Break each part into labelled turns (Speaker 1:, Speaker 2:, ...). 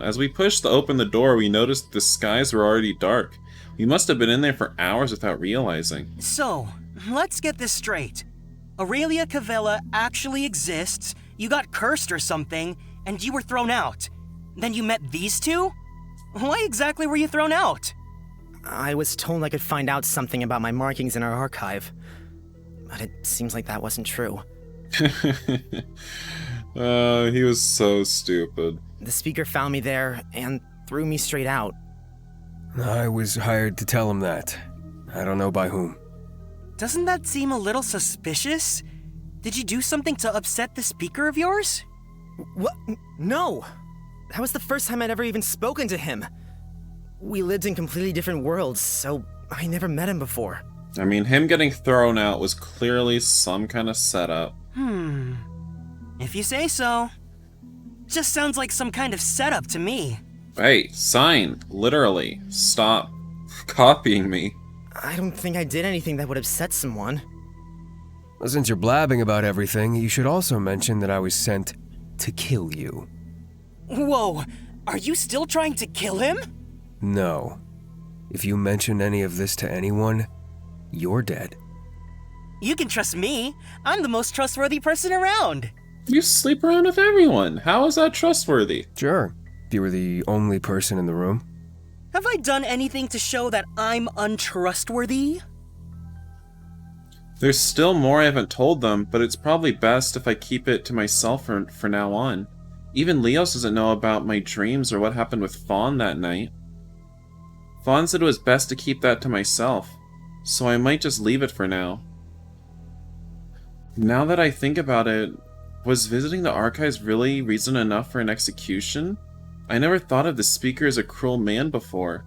Speaker 1: As we pushed to open the door, we noticed the skies were already dark. We must have been in there for hours without realizing.
Speaker 2: So, let's get this straight. Aurelia Cavella actually exists, you got cursed or something, and you were thrown out. Then you met these two? Why exactly were you thrown out?
Speaker 3: I was told I could find out something about my markings in our archive. But it seems like that wasn't true.
Speaker 1: He was so stupid.
Speaker 3: The speaker found me there and threw me straight out.
Speaker 4: I was hired to tell him that. I don't know by whom.
Speaker 2: Doesn't that seem a little suspicious? Did you do something to upset the speaker of yours?
Speaker 3: What? No! That was the first time I'd ever even spoken to him. We lived in completely different worlds, so I never met him before.
Speaker 1: I mean, him getting thrown out was clearly some kind of setup.
Speaker 2: If you say so. Just sounds like some kind of setup to me.
Speaker 1: Hey, sign, literally. Stop copying me.
Speaker 3: I don't think I did anything that would upset someone.
Speaker 4: Since you're blabbing about everything, you should also mention that I was sent to kill you.
Speaker 2: Whoa, are you still trying to kill him?
Speaker 4: No. If you mention any of this to anyone, you're dead.
Speaker 2: You can trust me. I'm the most trustworthy person around.
Speaker 1: You sleep around with everyone. How is that trustworthy?
Speaker 4: Sure, if you were the only person in the room.
Speaker 2: Have I done anything to show that I'm untrustworthy?
Speaker 1: There's still more I haven't told them, but it's probably best if I keep it to myself for now on. Even Leos doesn't know about my dreams or what happened with Fawn that night. Fawn said it was best to keep that to myself, so I might just leave it for now. Now that I think about it, was visiting the archives really reason enough for an execution? I never thought of the speaker as a cruel man before.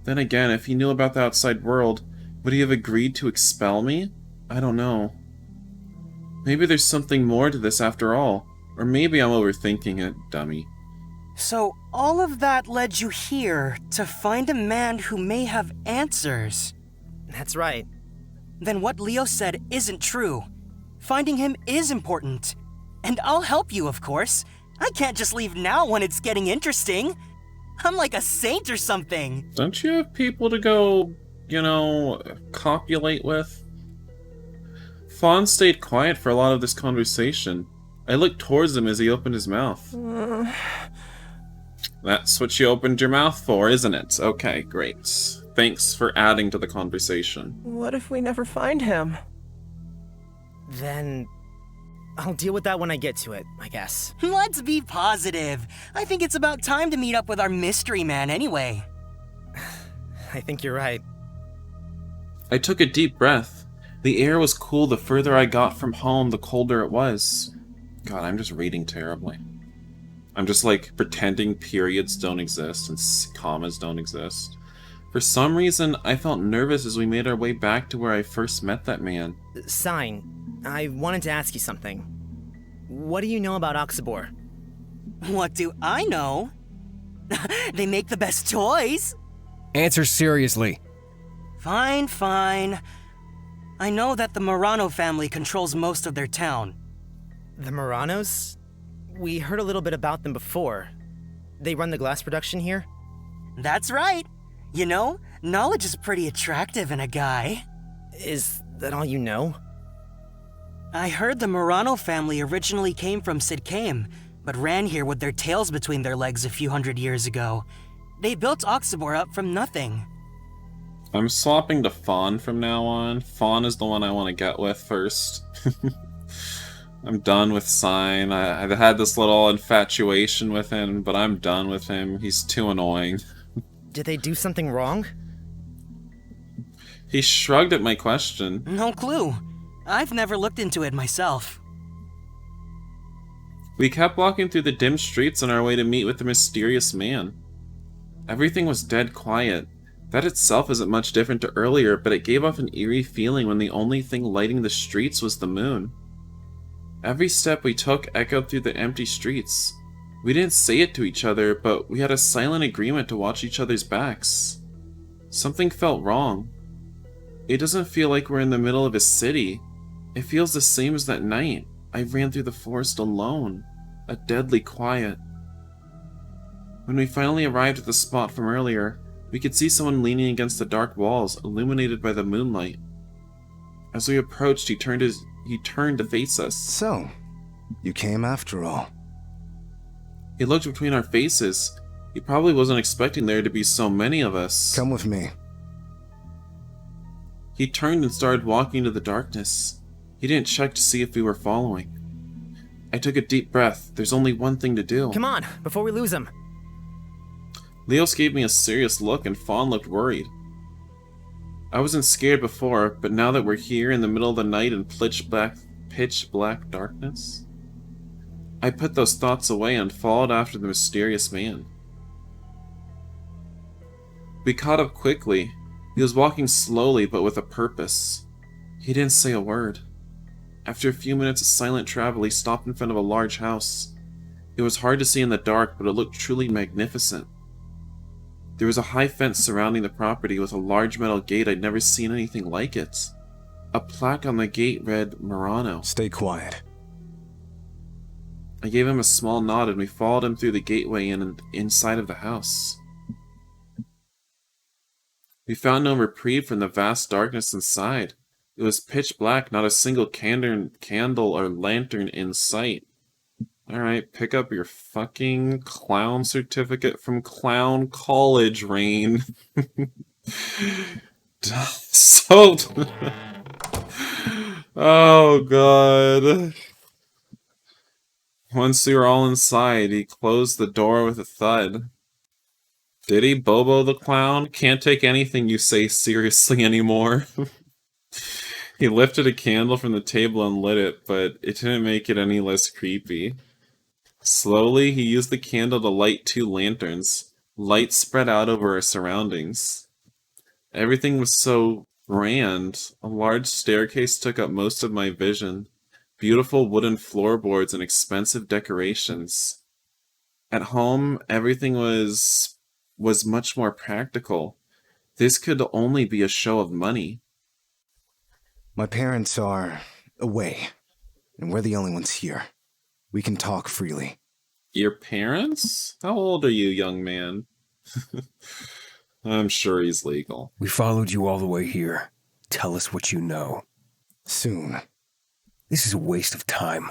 Speaker 1: Then again, if he knew about the outside world, would he have agreed to expel me? I don't know. Maybe there's something more to this after all. Or maybe I'm overthinking it, dummy.
Speaker 2: So all of that led you here to find a man who may have answers.
Speaker 3: That's right.
Speaker 2: Then what Leo said isn't true. Finding him is important. And I'll help you, of course. I can't just leave now when it's getting interesting. I'm like a saint or something.
Speaker 1: Don't you have people to go, copulate with? Fawn stayed quiet for a lot of this conversation. I looked towards him as he opened his mouth. That's what you opened your mouth for, isn't it? Okay, great. Thanks for adding to the conversation.
Speaker 5: What if we never find him?
Speaker 3: Then I'll deal with that when I get to it, I guess.
Speaker 2: Let's be positive. I think it's about time to meet up with our mystery man anyway.
Speaker 3: I think you're right.
Speaker 1: I took a deep breath. The air was cool the further I got from home, the colder it was. God, I'm just reading terribly. I'm just pretending periods don't exist and commas don't exist. For some reason, I felt nervous as we made our way back to where I first met that man.
Speaker 3: Sign, I wanted to ask you something. What do you know about Oxybor?
Speaker 2: What do I know? They make the best toys.
Speaker 4: Answer seriously.
Speaker 2: Fine, fine. I know that the Murano family controls most of their town.
Speaker 3: The Muranos? We heard a little bit about them before. They run the glass production here?
Speaker 2: That's right. Knowledge is pretty attractive in a guy.
Speaker 3: Is that all you know?
Speaker 2: I heard the Murano family originally came from Sidkame, but ran here with their tails between their legs a few hundred years ago. They built Oxybor up from nothing.
Speaker 1: I'm swapping to Fawn from now on. Fawn is the one I want to get with first. I'm done with Sign. I've had this little infatuation with him, but I'm done with him. He's too annoying.
Speaker 3: Did they do something wrong?
Speaker 1: He shrugged at my question.
Speaker 2: No clue. I've never looked into it myself.
Speaker 1: We kept walking through the dim streets on our way to meet with the mysterious man. Everything was dead quiet. That itself isn't much different to earlier, but it gave off an eerie feeling when the only thing lighting the streets was the moon. Every step we took echoed through the empty streets. We didn't say it to each other, but we had a silent agreement to watch each other's backs. Something felt wrong. It doesn't feel like we're in the middle of a city. It feels the same as that night I ran through the forest alone. A deadly quiet. When we finally arrived at the spot from earlier, we could see someone leaning against the dark walls, illuminated by the moonlight. As we approached, he turned to face us.
Speaker 6: So, you came after all.
Speaker 1: He looked between our faces. He probably wasn't expecting there to be so many of us.
Speaker 6: Come with me.
Speaker 1: He turned and started walking into the darkness. He didn't check to see if we were following. I took a deep breath. There's only one thing to do.
Speaker 3: Come on, before we lose him.
Speaker 1: Leos gave me a serious look and Fawn looked worried. I wasn't scared before, but now that we're here in the middle of the night in pitch black darkness, I put those thoughts away and followed after the mysterious man. We caught up quickly. He was walking slowly but with a purpose. He didn't say a word. After a few minutes of silent travel, he stopped in front of a large house. It was hard to see in the dark, but it looked truly magnificent. There was a high fence surrounding the property with a large metal gate. I'd never seen anything like it. A plaque on the gate read Murano.
Speaker 6: Stay quiet.
Speaker 1: I gave him a small nod and we followed him through the gateway and inside of the house. We found no reprieve from the vast darkness inside. It was pitch black, not a single candle or lantern in sight. Alright, pick up your fucking clown certificate from Clown College, Rain. So... Oh, God. Once we were all inside, he closed the door with a thud. Did he, Bobo the Clown? Can't take anything you say seriously anymore. He lifted a candle from the table and lit it, but it didn't make it any less creepy. Slowly, he used the candle to light 2 lanterns. Light spread out over our surroundings. Everything was so grand. A large staircase took up most of my vision. Beautiful wooden floorboards and expensive decorations. At home, everything was much more practical. This could only be a show of money.
Speaker 6: My parents are away, and we're the only ones here. We can talk freely.
Speaker 1: Your parents? How old are you, young man? I'm sure he's legal.
Speaker 4: We followed you all the way here. Tell us what you know.
Speaker 6: Soon.
Speaker 4: This is a waste of time.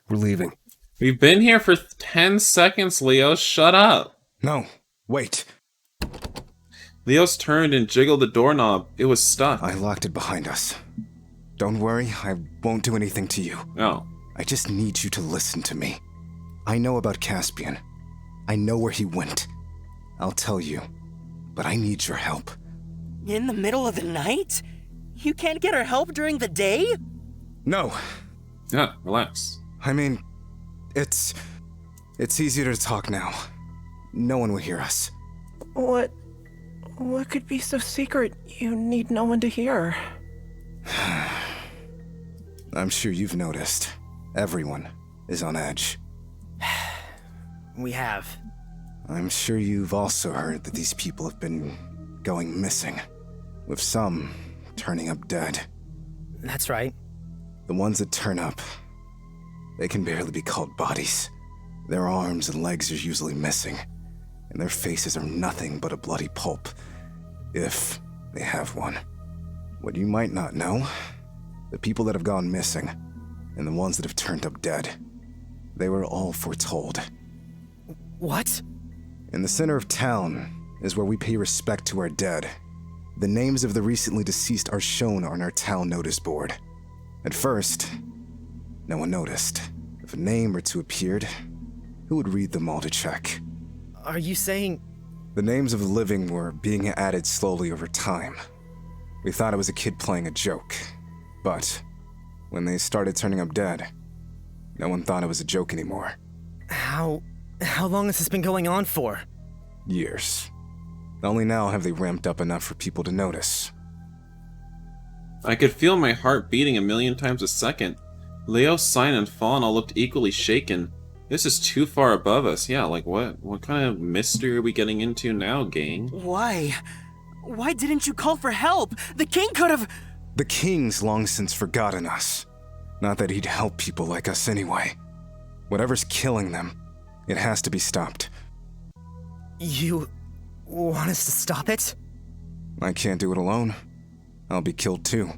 Speaker 4: We're leaving.
Speaker 1: We've been here for 10 seconds, Leo. Shut up.
Speaker 6: No, wait.
Speaker 1: Leos turned and jiggled the doorknob. It was stuck.
Speaker 6: I locked it behind us. Don't worry, I won't do anything to you.
Speaker 1: Oh.
Speaker 6: I just need you to listen to me. I know about Caspian. I know where he went. I'll tell you, but I need your help.
Speaker 2: In the middle of the night? You can't get our help during the day?
Speaker 6: No,
Speaker 1: Yeah, relax.
Speaker 6: I mean, it's easier to talk now. No one will hear us.
Speaker 5: What could be so secret you need no one to hear?
Speaker 6: I'm sure you've noticed. Everyone is on edge.
Speaker 3: We have.
Speaker 6: I'm sure you've also heard that these people have been going missing, with some turning up dead.
Speaker 3: That's right.
Speaker 6: The ones that turn up, they can barely be called bodies. Their arms and legs are usually missing, and their faces are nothing but a bloody pulp, if they have one. What you might not know, the people that have gone missing, and the ones that have turned up dead, they were all foretold.
Speaker 3: What?
Speaker 6: In the center of town is where we pay respect to our dead. The names of the recently deceased are shown on our town notice board. At first, no one noticed. If a name or two appeared, who would read them all to check?
Speaker 3: Are you saying...
Speaker 6: The names of the living were being added slowly over time. We thought it was a kid playing a joke, but when they started turning up dead, no one thought it was a joke anymore.
Speaker 3: How long has this been going on for?
Speaker 6: Years. Only now have they ramped up enough for people to notice.
Speaker 1: I could feel my heart beating a million times a second. Leo, Sign, and Fawn all looked equally shaken. This is too far above us. Yeah, like what? What kind of mystery are we getting into now, gang?
Speaker 2: Why? Why didn't you call for help? The king could have...
Speaker 6: The king's long since forgotten us. Not that he'd help people like us anyway. Whatever's killing them, it has to be stopped.
Speaker 3: You want us to stop it?
Speaker 6: I can't do it alone. I'll be killed too.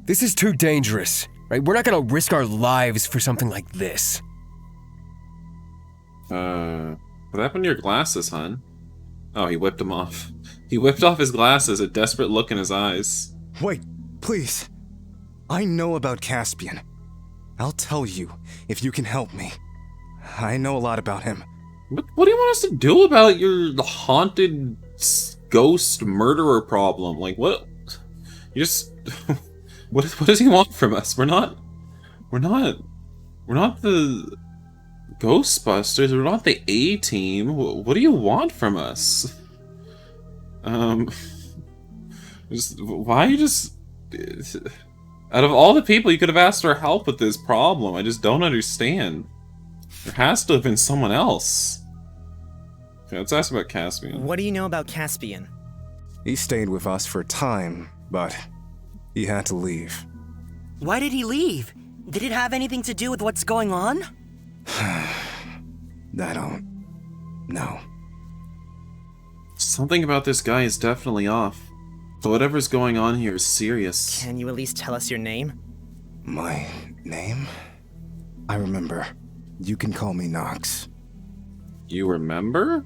Speaker 4: This is too dangerous, right? We're not gonna risk our lives for something like this.
Speaker 1: What happened to your glasses, hon? Oh, he whipped them off. He whipped off his glasses, a desperate look in his eyes.
Speaker 6: Wait, please. I know about Caspian. I'll tell you if you can help me. I know a lot about him.
Speaker 1: What do you want us to do about your haunted ghost murderer problem? Like, what? You just... what does he want from us? We're not the Ghostbusters. We're not the A-Team. What do you want from us? Why you just... Out of all the people you could have asked for help with this problem, I just don't understand. There has to have been someone else. Okay, let's ask about Caspian.
Speaker 3: What do you know about Caspian?
Speaker 6: He stayed with us for a time, but he had to leave.
Speaker 2: Why did he leave? Did it have anything to do with what's going on?
Speaker 6: I don't know.
Speaker 1: Something about this guy is definitely off. But whatever's going on here is serious.
Speaker 3: Can you at least tell us your name?
Speaker 6: My name? I remember. You can call me Nox.
Speaker 1: You remember?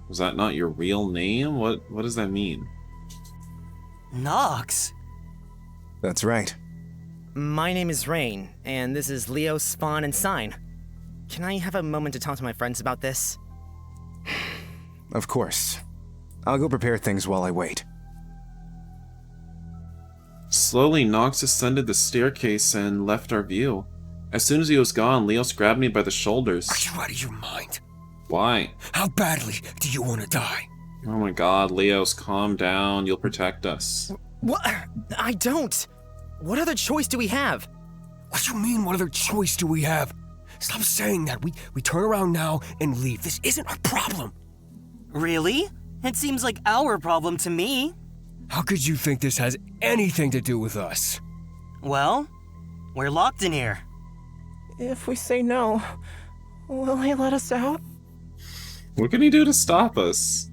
Speaker 1: Was that not your real name? What does that mean?
Speaker 2: Nox?
Speaker 6: That's right.
Speaker 3: My name is Rain, and this is Leo, Spawn, and Sign. Can I have a moment to talk to my friends about this?
Speaker 6: Of course. I'll go prepare things while I wait.
Speaker 1: Slowly, Nox ascended the staircase and left our view. As soon as he was gone, Leos grabbed me by the shoulders.
Speaker 4: Are you out of your mind?
Speaker 1: Why?
Speaker 4: How badly do you want to die?
Speaker 1: Oh my god, Leos, calm down. You'll protect us.
Speaker 3: What? I don't! What other choice do we have?
Speaker 4: What do you mean, what other choice do we have? Stop saying that. We turn around now and leave. This isn't our problem.
Speaker 2: Really? It seems like our problem to me.
Speaker 4: How could you think this has anything to do with us?
Speaker 2: Well, we're locked in here.
Speaker 5: If we say no, will he let us out?
Speaker 1: What can he do to stop us?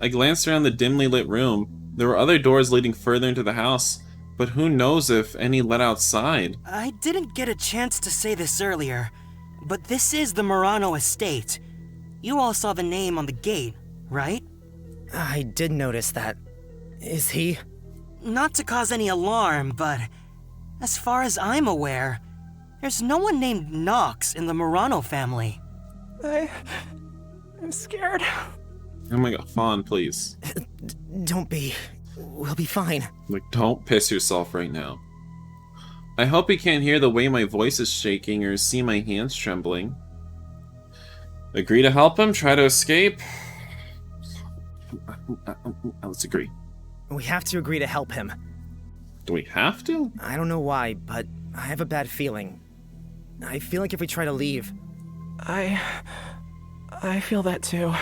Speaker 1: I glanced around the dimly lit room. There were other doors leading further into the house, but who knows if any led outside.
Speaker 2: I didn't get a chance to say this earlier, but this is the Murano estate. You all saw the name on the gate, right?
Speaker 3: I did notice that. Is he?
Speaker 2: Not to cause any alarm, but as far as I'm aware, there's no one named Nox in the Murano family.
Speaker 5: I'm scared.
Speaker 1: Oh my god, Fawn, please.
Speaker 3: Don't be. We'll be fine.
Speaker 1: Like, don't piss yourself right now. I hope he can't hear the way my voice is shaking or see my hands trembling. Agree to help him? Try to escape? Let's agree.
Speaker 3: We have to agree to help him.
Speaker 1: Do we have to?
Speaker 3: I don't know why, but I have a bad feeling. I feel like if we try to leave...
Speaker 5: I feel that too.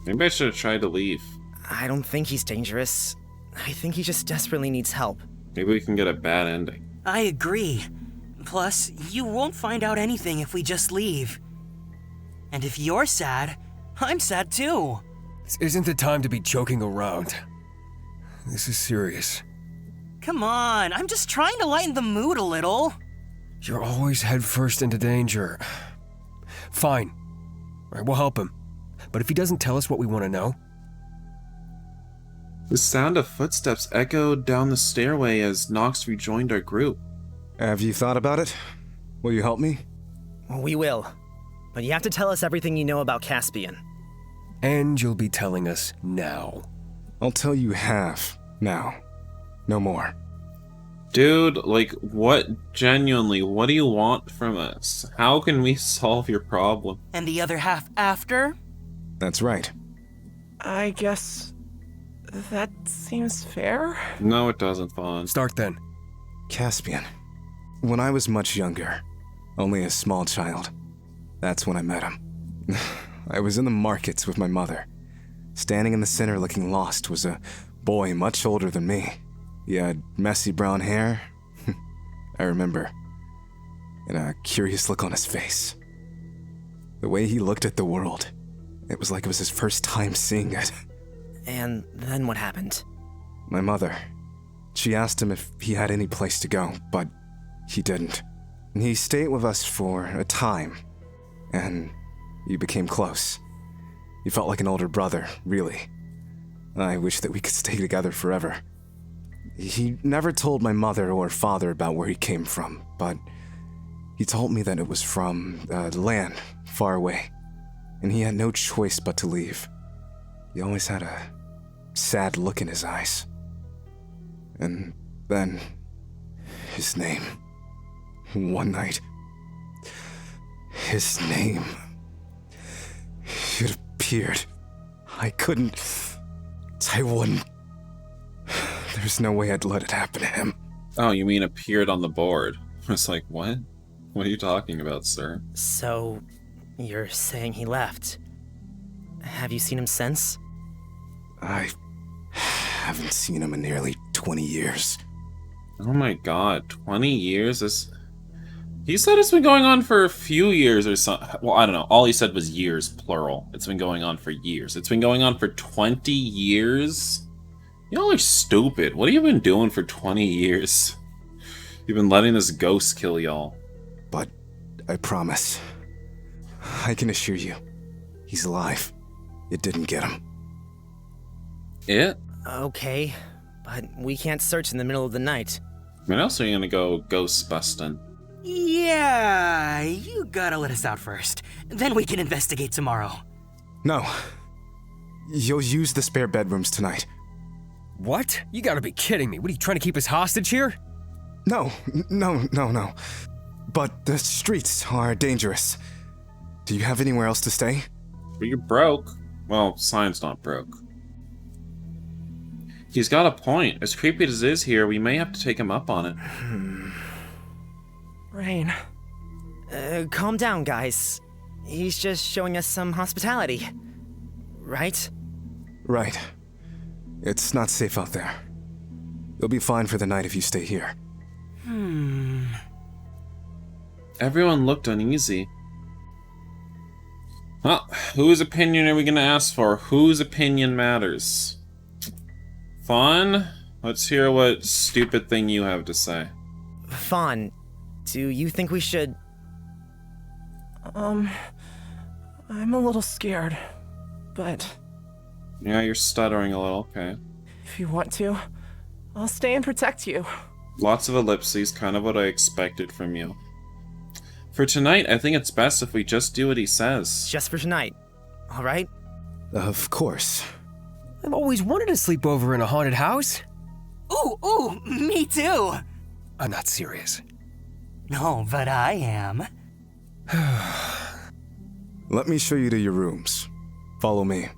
Speaker 1: Maybe I should have tried to leave.
Speaker 3: I don't think he's dangerous. I think he just desperately needs help.
Speaker 1: Maybe we can get a bad ending.
Speaker 2: I agree. Plus, you won't find out anything if we just leave. And if you're sad, I'm sad too.
Speaker 4: This isn't the time to be joking around. This is serious.
Speaker 2: Come on, I'm just trying to lighten the mood a little.
Speaker 4: You're always head first into danger. Fine. All right, we'll help him. But if he doesn't tell us what we want to know...
Speaker 1: The sound of footsteps echoed down the stairway as Nox rejoined our group.
Speaker 6: Have you thought about it? Will you help me?
Speaker 3: We will. But you have to tell us everything you know about Caspian.
Speaker 4: And you'll be telling us now.
Speaker 6: I'll tell you half now. No more.
Speaker 1: Dude, like, what do you want from us? How can we solve your problem?
Speaker 2: And the other half after?
Speaker 6: That's right.
Speaker 5: I guess that seems fair.
Speaker 1: No, it doesn't, Fawn.
Speaker 4: Start then.
Speaker 6: Caspian. When I was much younger, only a small child, that's when I met him. I was in the markets with my mother. Standing in the center looking lost was a boy much older than me. He had messy brown hair, I remember, and a curious look on his face. The way he looked at the world, It was like it was his first time seeing it.
Speaker 3: And then what happened?
Speaker 6: My mother. She asked him if he had any place to go, but he didn't. He stayed with us for a time, and we became close. He felt like an older brother, really. I wish that we could stay together forever. He never told my mother or father about where he came from, but he told me that it was from the land far away, and he had no choice but to leave. He always had a sad look in his eyes. And then, his name. One night, his name. It appeared. I wouldn't. There's no way I'd let it happen to him.
Speaker 1: Oh, you mean appeared on the board? I was like, what? What are you talking about, sir?
Speaker 3: So, you're saying he left. Have you seen him since?
Speaker 6: I haven't seen him in nearly 20 years.
Speaker 1: Oh my god, 20 years? He said it's been going on for a few years or something. Well, I don't know. All he said was years, plural. It's been going on for years. It's been going on for 20 years? Y'all are stupid. What have you been doing for 20 years? You've been letting this ghost kill y'all.
Speaker 6: But I promise, I can assure you, he's alive. It didn't get him.
Speaker 1: It?
Speaker 3: Okay, but we can't search in the middle of the night.
Speaker 1: When else are you gonna go ghost busting?
Speaker 2: Yeah, you gotta let us out first. Then we can investigate tomorrow.
Speaker 6: No. You'll use the spare bedrooms tonight.
Speaker 4: What? You gotta be kidding me. What, are you trying to keep us hostage here?
Speaker 6: No. But the streets are dangerous. Do you have anywhere else to stay?
Speaker 1: But you're broke. Well, Sign's not broke. He's got a point. As creepy as it is here, we may have to take him up on it.
Speaker 5: Rain.
Speaker 3: Calm down, guys. He's just showing us some hospitality. Right?
Speaker 6: Right. It's not safe out there. You'll be fine for the night if you stay here.
Speaker 1: Everyone looked uneasy. Well, whose opinion are we gonna ask for? Whose opinion matters? Fawn? Let's hear what stupid thing you have to say.
Speaker 3: Fawn, do you think we should...
Speaker 5: I'm a little scared, but
Speaker 1: Yeah, you're stuttering a little, okay.
Speaker 5: if you want to, I'll stay and protect you.
Speaker 1: Lots of ellipses, kind of what I expected from you. For tonight, I think it's best if we just do what he says.
Speaker 3: Just for tonight, alright?
Speaker 6: Of course.
Speaker 4: I've always wanted to sleep over in a haunted house.
Speaker 2: Ooh, me too.
Speaker 4: I'm not serious.
Speaker 2: No, but I am.
Speaker 6: Let me show you to your rooms. Follow me.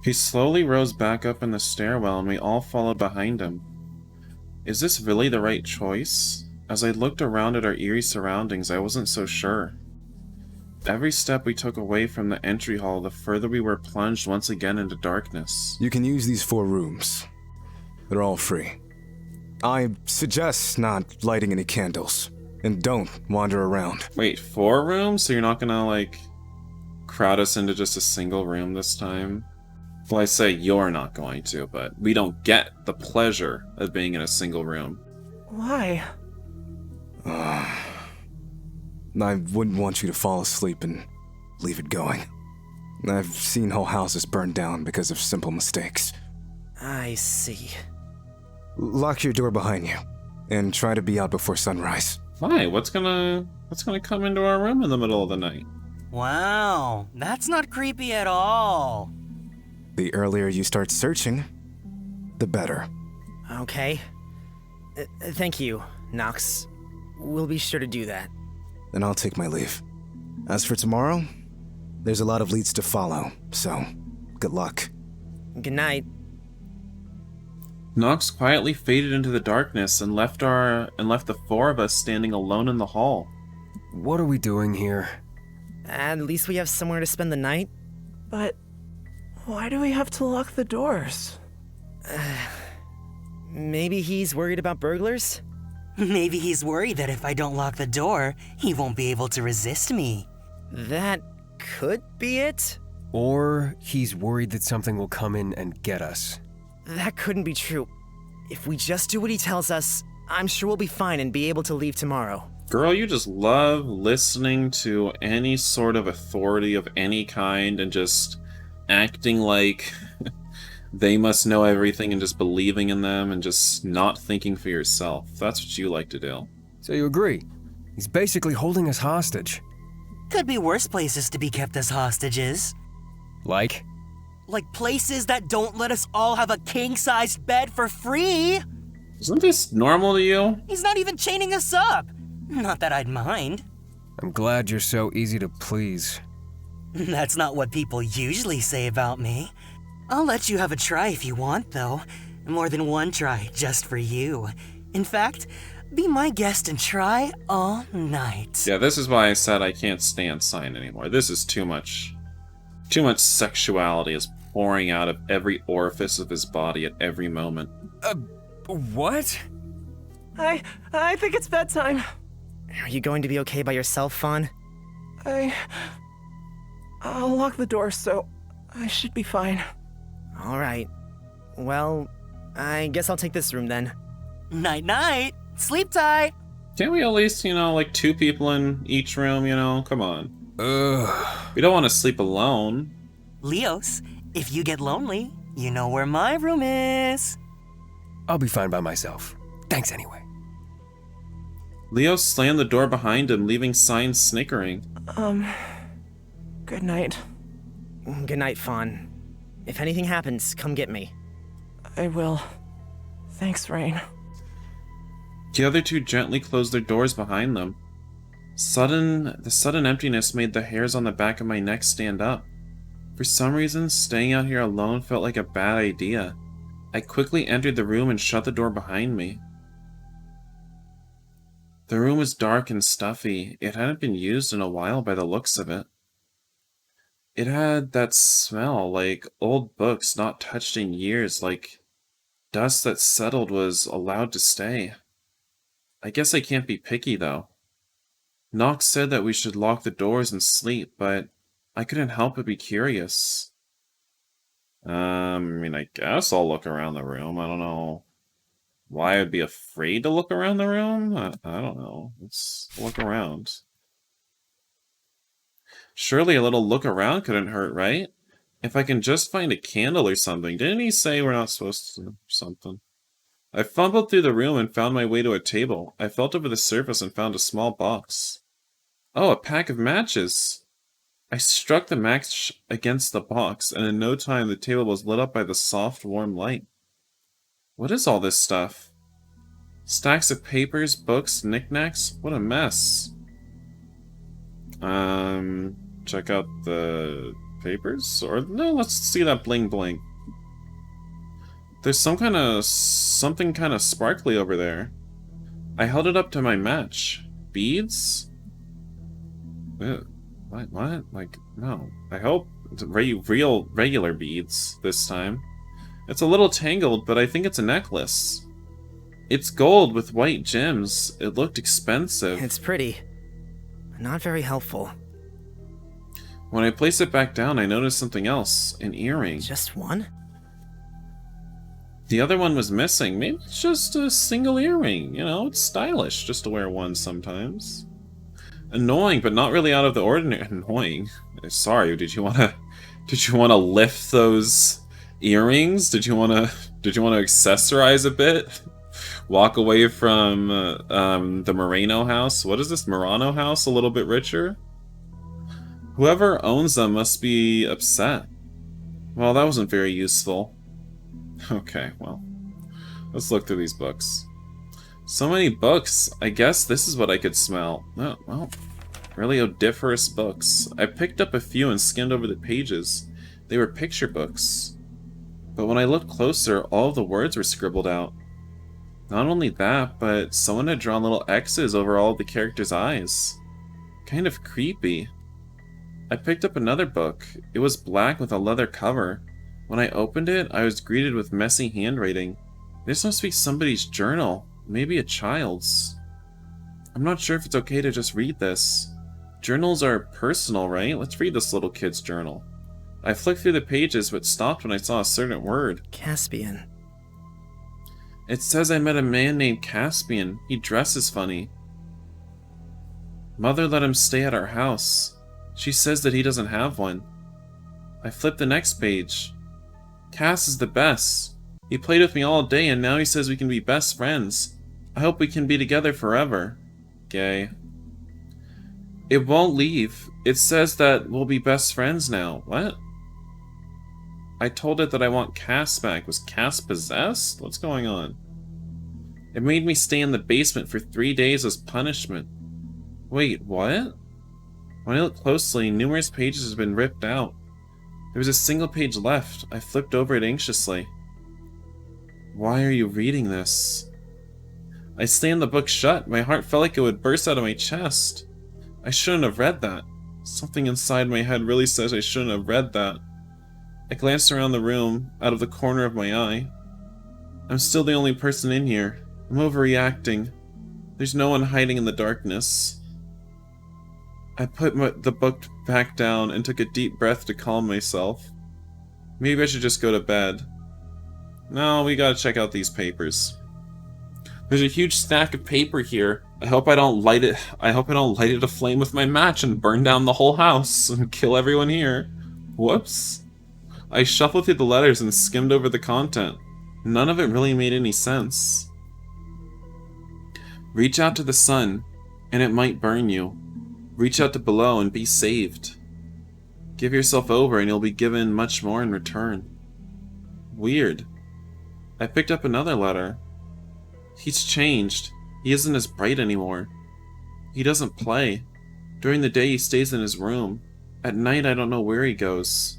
Speaker 1: He slowly rose back up in the stairwell and we all followed behind him. Is this really the right choice? As I looked around at our eerie surroundings, I wasn't so sure. Every step we took away from the entry hall, the further we were plunged once again into darkness.
Speaker 6: You can use these 4 rooms. They're all free. I suggest not lighting any candles, and don't wander around.
Speaker 1: Wait, 4 rooms? So you're not gonna, like, crowd us into just a single room this time? Well, I say you're not going to, but we don't get the pleasure of being in a single room.
Speaker 5: Why?
Speaker 6: I wouldn't want you to fall asleep and leave it going. I've seen whole houses burned down because of simple mistakes.
Speaker 3: I see.
Speaker 6: Lock your door behind you, and try to be out before sunrise.
Speaker 1: Why? What's gonna come into our room in the middle of the night?
Speaker 2: Wow, that's not creepy at all.
Speaker 6: The earlier you start searching, the better.
Speaker 3: Okay. Thank you, Nox. We'll be sure to do that.
Speaker 6: Then I'll take my leave. As for tomorrow, there's a lot of leads to follow, so good luck.
Speaker 3: Good night.
Speaker 1: Nox quietly faded into the darkness and left the 4 of us standing alone in the hall.
Speaker 4: What are we doing here?
Speaker 3: At least we have somewhere to spend the night.
Speaker 5: But why do we have to lock the doors?
Speaker 3: Maybe he's worried about burglars?
Speaker 2: Maybe he's worried that if I don't lock the door, he won't be able to resist me.
Speaker 3: That could be it.
Speaker 4: Or he's worried that something will come in and get us.
Speaker 3: That couldn't be true. If we just do what he tells us, I'm sure we'll be fine and be able to leave tomorrow.
Speaker 1: Girl, you just love listening to any sort of authority of any kind and just acting like they must know everything and just believing in them and just not thinking for yourself. That's what you like to do.
Speaker 4: So you agree? He's basically holding us hostage.
Speaker 2: Could be worse places to be kept as hostages.
Speaker 4: Like?
Speaker 2: Like places that don't let us all have a king-sized bed for free.
Speaker 1: Isn't this normal to you?
Speaker 2: He's not even chaining us up. Not that I'd mind.
Speaker 4: I'm glad you're so easy to please.
Speaker 2: That's not what people usually say about me. I'll let you have a try if you want, though. More than one try, just for you. In fact, be my guest and try all night.
Speaker 1: Yeah, this is why I said I can't stand Sign anymore. This is too much. Too much sexuality is pouring out of every orifice of his body at every moment.
Speaker 4: What?
Speaker 5: I think it's bedtime.
Speaker 3: Are you going to be okay by yourself, Fawn?
Speaker 5: I'll lock the door, so I should be fine.
Speaker 3: All right. Well, I guess I'll take this room then.
Speaker 2: Night-night. Sleep tight.
Speaker 1: Can't we at least, like 2 people in each room, Come on.
Speaker 4: Ugh.
Speaker 1: We don't want to sleep alone.
Speaker 2: Leos, if you get lonely, you know where my room is.
Speaker 4: I'll be fine by myself. Thanks anyway.
Speaker 1: Leo slammed the door behind him, leaving Sign snickering.
Speaker 5: Good night.
Speaker 3: Good night, Fawn. If anything happens, come get me.
Speaker 5: I will. Thanks, Rain.
Speaker 1: The other 2 gently closed their doors behind them. The sudden emptiness made the hairs on the back of my neck stand up. For some reason, staying out here alone felt like a bad idea. I quickly entered the room and shut the door behind me. The room was dark and stuffy. It hadn't been used in a while by the looks of it. It had that smell, like old books not touched in years, like dust that settled was allowed to stay. I guess I can't be picky, though. Nox said that we should lock the doors and sleep, but I couldn't help but be curious. I guess I'll look around the room. I don't know why I'd be afraid to look around the room. I don't know. Let's look around. Surely a little look around couldn't hurt, right? If I can just find a candle or something. Didn't he say we're not supposed to something? I fumbled through the room and found my way to a table. I felt over the surface and found a small box. Oh, a pack of matches! I struck the match against the box, and in no time the table was lit up by the soft, warm light. What is all this stuff? Stacks of papers, books, knickknacks? What a mess. Check out the papers? Or no, let's see that bling bling. There's something kind of sparkly over there. I held it up to my match. Beads? What? Like, no. I hope it's real regular beads this time. It's a little tangled, but I think it's a necklace. It's gold with white gems. It looked expensive.
Speaker 3: It's pretty. Not very helpful.
Speaker 1: When I placed it back down, I noticed something else. An earring.
Speaker 3: Just one?
Speaker 1: The other one was missing. Maybe it's just a single earring. It's stylish just to wear one sometimes. Annoying, but not really out of the ordinary. Annoying. Sorry, did you wanna lift those earrings? Did you wanna accessorize a bit? Walk away from the Moreno house? What is this, Murano house? A little bit richer? Whoever owns them must be upset. Well, that wasn't very useful. Okay, well, let's look through these books. So many books. I guess this is what I could smell. Oh, well, really odoriferous books. I picked up a few and skimmed over the pages. They were picture books. But when I looked closer, all of the words were scribbled out. Not only that, but someone had drawn little X's over all of the characters' eyes. Kind of creepy. I picked up another book. It was black with a leather cover. When I opened it, I was greeted with messy handwriting. This must be somebody's journal. Maybe a child's. I'm not sure if it's okay to just read this. Journals are personal, right? Let's read this little kid's journal. I flicked through the pages, but stopped when I saw a certain word.
Speaker 3: Caspian.
Speaker 1: It says I met a man named Caspian. He dresses funny. Mother let him stay at our house. She says that he doesn't have one. I flipped the next page. Cass is the best. He played with me all day and now he says we can be best friends. I hope we can be together forever. Gay. It won't leave. It says that we'll be best friends now. What? I told it that I want Cass back. Was Cass possessed? What's going on? It made me stay in the basement for 3 days as punishment. Wait, what? When I look closely, numerous pages have been ripped out. There was a single page left. I flipped over it anxiously. Why are you reading this? I slammed the book shut. My heart felt like it would burst out of my chest. I shouldn't have read that. Something inside my head really says I shouldn't have read that. I glanced around the room, out of the corner of my eye. I'm still the only person in here. I'm overreacting. There's no one hiding in the darkness. I put the book back down and took a deep breath to calm myself. Maybe I should just go to bed. No, we gotta check out these papers. There's a huge stack of paper here. I hope I don't light it. I hope I don't light it aflame with my match and burn down the whole house and kill everyone here. Whoops. I shuffled through the letters and skimmed over the content. None of it really made any sense. Reach out to the sun, and it might burn you. Reach out to below and be saved. Give yourself over and you'll be given much more in return. Weird. I picked up another letter. He's changed. He isn't as bright anymore. He doesn't play. During the day he stays in his room. At night I don't know where he goes.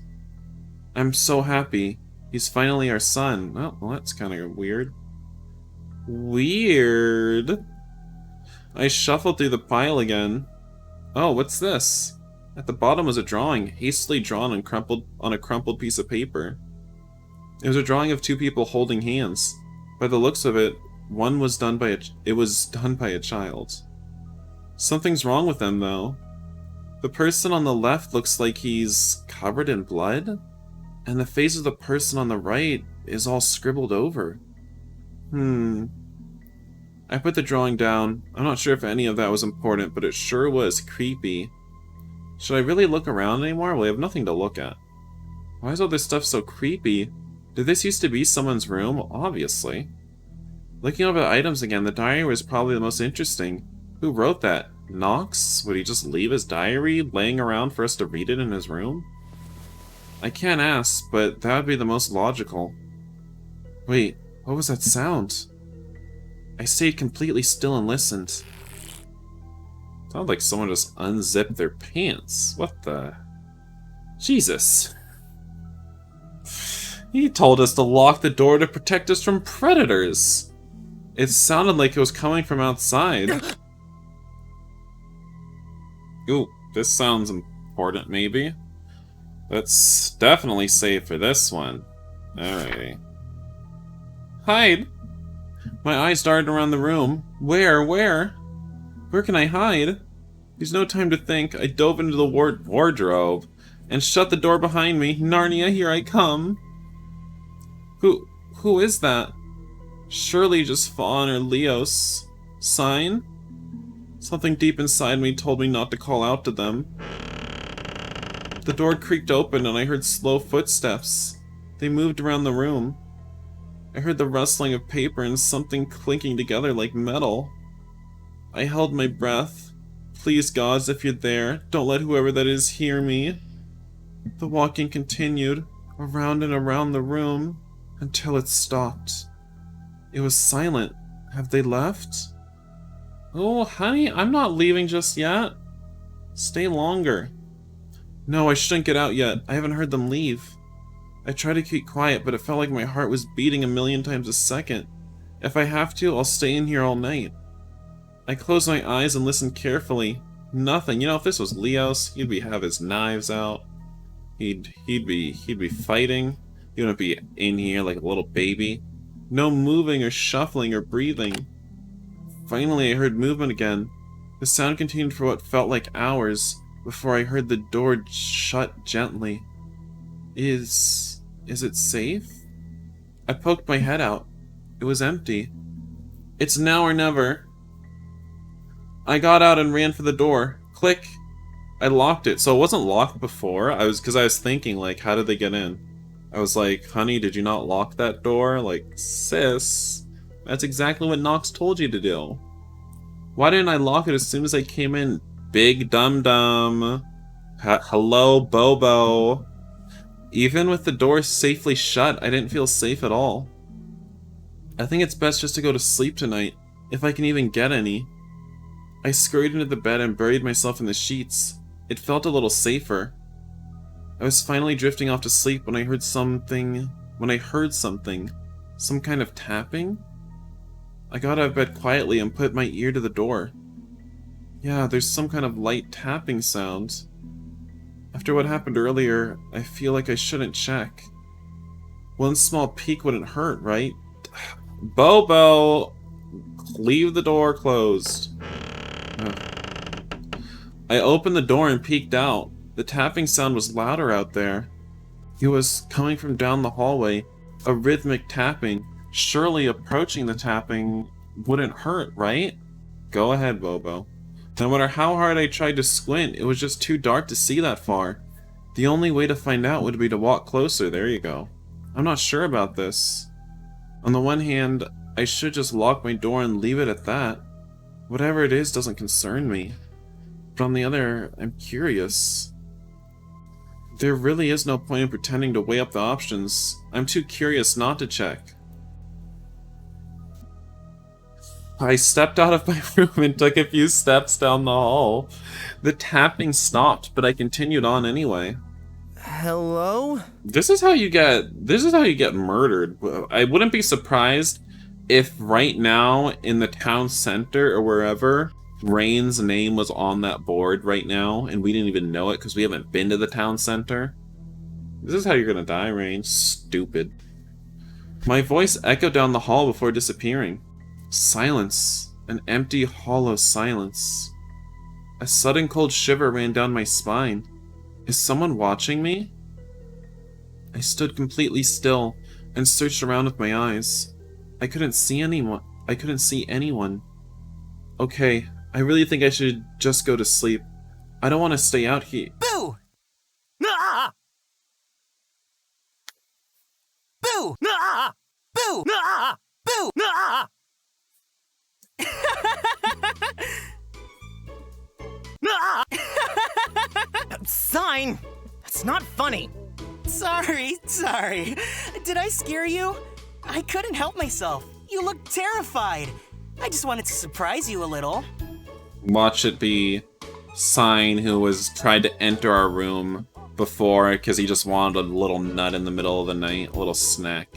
Speaker 1: I'm so happy. He's finally our son. Oh, well, that's kind of weird. Weird. I shuffled through the pile again. Oh, what's this? At the bottom was a drawing, hastily drawn and crumpled on a crumpled piece of paper. It was a drawing of two people holding hands. By the looks of it, one was done by a child. Something's wrong with them, though. The person on the left looks like he's covered in blood, and the face of the person on the right is all scribbled over. I put the drawing down. I'm not sure if any of that was important, but it sure was creepy. Should I really look around anymore? Well, I have nothing to look at. Why is all this stuff so creepy? Did this used to be someone's room? Obviously. Looking over the items again, the diary was probably the most interesting. Who wrote that? Knox? Would he just leave his diary laying around for us to read it in his room? I can't ask, but that would be the most logical. Wait, what was that sound? I stayed completely still and listened. Sounded like someone just unzipped their pants. What the... Jesus. He told us to lock the door to protect us from predators. It sounded like it was coming from outside. Ooh, this sounds important, maybe. Let's definitely save for this one. Alrighty. Hide! My eyes darted around the room. Where? Where can I hide? There's no time to think. I dove into the wardrobe and shut the door behind me. Narnia, here I come. Who is that? Surely just Fawn or Leos. Sign? Something deep inside me told me not to call out to them. The door creaked open and I heard slow footsteps. They moved around the room. I heard the rustling of paper and something clinking together like metal. I held my breath. Please, gods, if you're there, don't let whoever that is hear me. The walking continued, around and around the room, until it stopped. It was silent. Have they left? Oh, honey, I'm not leaving just yet. Stay longer. No, I shouldn't get out yet. I haven't heard them leave. I tried to keep quiet, but it felt like my heart was beating 1,000,000 times a second. If I have to, I'll stay in here all night. I closed my eyes and listened carefully. Nothing. You know, if this was Leos, he'd have his knives out. He'd be fighting. He wouldn't be in here like a little baby. No moving or shuffling or breathing. Finally, I heard movement again. The sound continued for what felt like hours before I heard the door shut gently. Is it safe? I poked my head out. It was empty. It's now or never. I got out and ran for the door. Click. I locked it. So it wasn't locked before. Because I was thinking, like, how did they get in? I was like, honey, did you not lock that door? Like, sis, that's exactly what Nox told you to do. Why didn't I lock it as soon as I came in? Big dum-dum. Hello, Bobo. Even with the door safely shut, I didn't feel safe at all. I think it's best just to go to sleep tonight, if I can even get any. I scurried into the bed and buried myself in the sheets. It felt a little safer. I was finally drifting off to sleep when I heard something. Some kind of tapping? I got out of bed quietly and put my ear to the door. Yeah, there's some kind of light tapping sound. After what happened earlier, I feel like I shouldn't check. One small peek wouldn't hurt, right? Bobo! Leave the door closed. I opened the door and peeked out. The tapping sound was louder out there. It was coming from down the hallway, a rhythmic tapping. Surely approaching the tapping wouldn't hurt, right? Go ahead, Bobo. No matter how hard I tried to squint, it was just too dark to see that far. The only way to find out would be to walk closer. There you go. I'm not sure about this. On the one hand, I should just lock my door and leave it at that. Whatever it is doesn't concern me. But on the other, I'm curious. There really is no point in pretending to weigh up the options. I'm too curious not to check. I stepped out of my room and took a few steps down the hall. The tapping stopped, but I continued on anyway.
Speaker 3: Hello?
Speaker 1: This is how you get murdered. I wouldn't be surprised if right now in the town center or wherever, Rain's name was on that board right now, and we didn't even know it because we haven't been to the town center. This is how you're gonna die, Rain. Stupid. My voice echoed down the hall before disappearing. Silence. An empty, hollow silence. A sudden cold shiver ran down my spine. Is someone watching me? I stood completely still and searched around with my eyes. I couldn't see anyone. Okay, I really think I should just go to sleep. I don't want to stay out here.
Speaker 2: Boo! Ah! Boo! Ah! Boo! Ah! Boo! Ah!
Speaker 3: Sign! That's not funny.
Speaker 2: Sorry. Did I scare you? I couldn't help myself. You looked terrified. I just wanted to surprise you a little.
Speaker 1: Watch it be Sign, who was tried to enter our room before because he just wanted a little nut in the middle of the night, a little snack.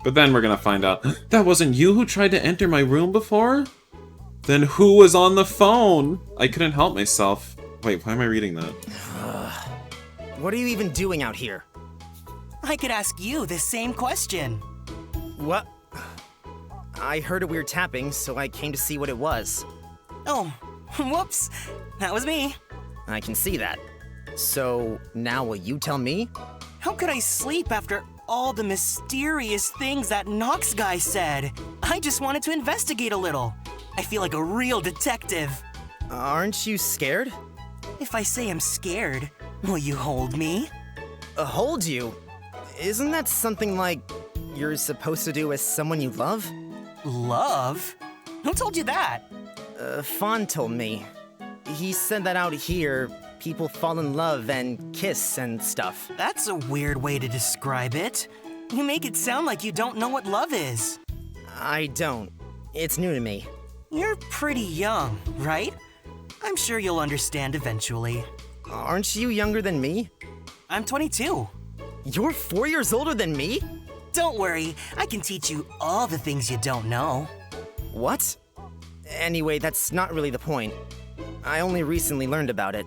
Speaker 1: But then we're gonna find out, that wasn't you who tried to enter my room before? Then who was on the phone? I couldn't help myself. Wait, why am I reading that?
Speaker 3: What are you even doing out here?
Speaker 2: I could ask you the same question.
Speaker 3: What? I heard a weird tapping, so I came to see what it was.
Speaker 2: Oh, whoops. That was me.
Speaker 3: I can see that. So, now will you tell me?
Speaker 2: How could I sleep after all the mysterious things that Nox guy said? I just wanted to investigate a little. I feel like a real detective.
Speaker 3: Aren't you scared?
Speaker 2: If I say I'm scared, will you hold me?
Speaker 3: Hold you? Isn't that something like you're supposed to do with someone you love?
Speaker 2: Love? Who told you that?
Speaker 3: Fawn told me. He said that out here, people fall in love and kiss and stuff.
Speaker 2: That's a weird way to describe it. You make it sound like you don't know what love is.
Speaker 3: I don't. It's new to me.
Speaker 2: You're pretty young, right? I'm sure you'll understand eventually.
Speaker 3: Aren't you younger than me?
Speaker 2: I'm 22.
Speaker 3: You're 4 years older than me?
Speaker 2: Don't worry, I can teach you all the things you don't know.
Speaker 3: What? Anyway, that's not really the point. I only recently learned about it.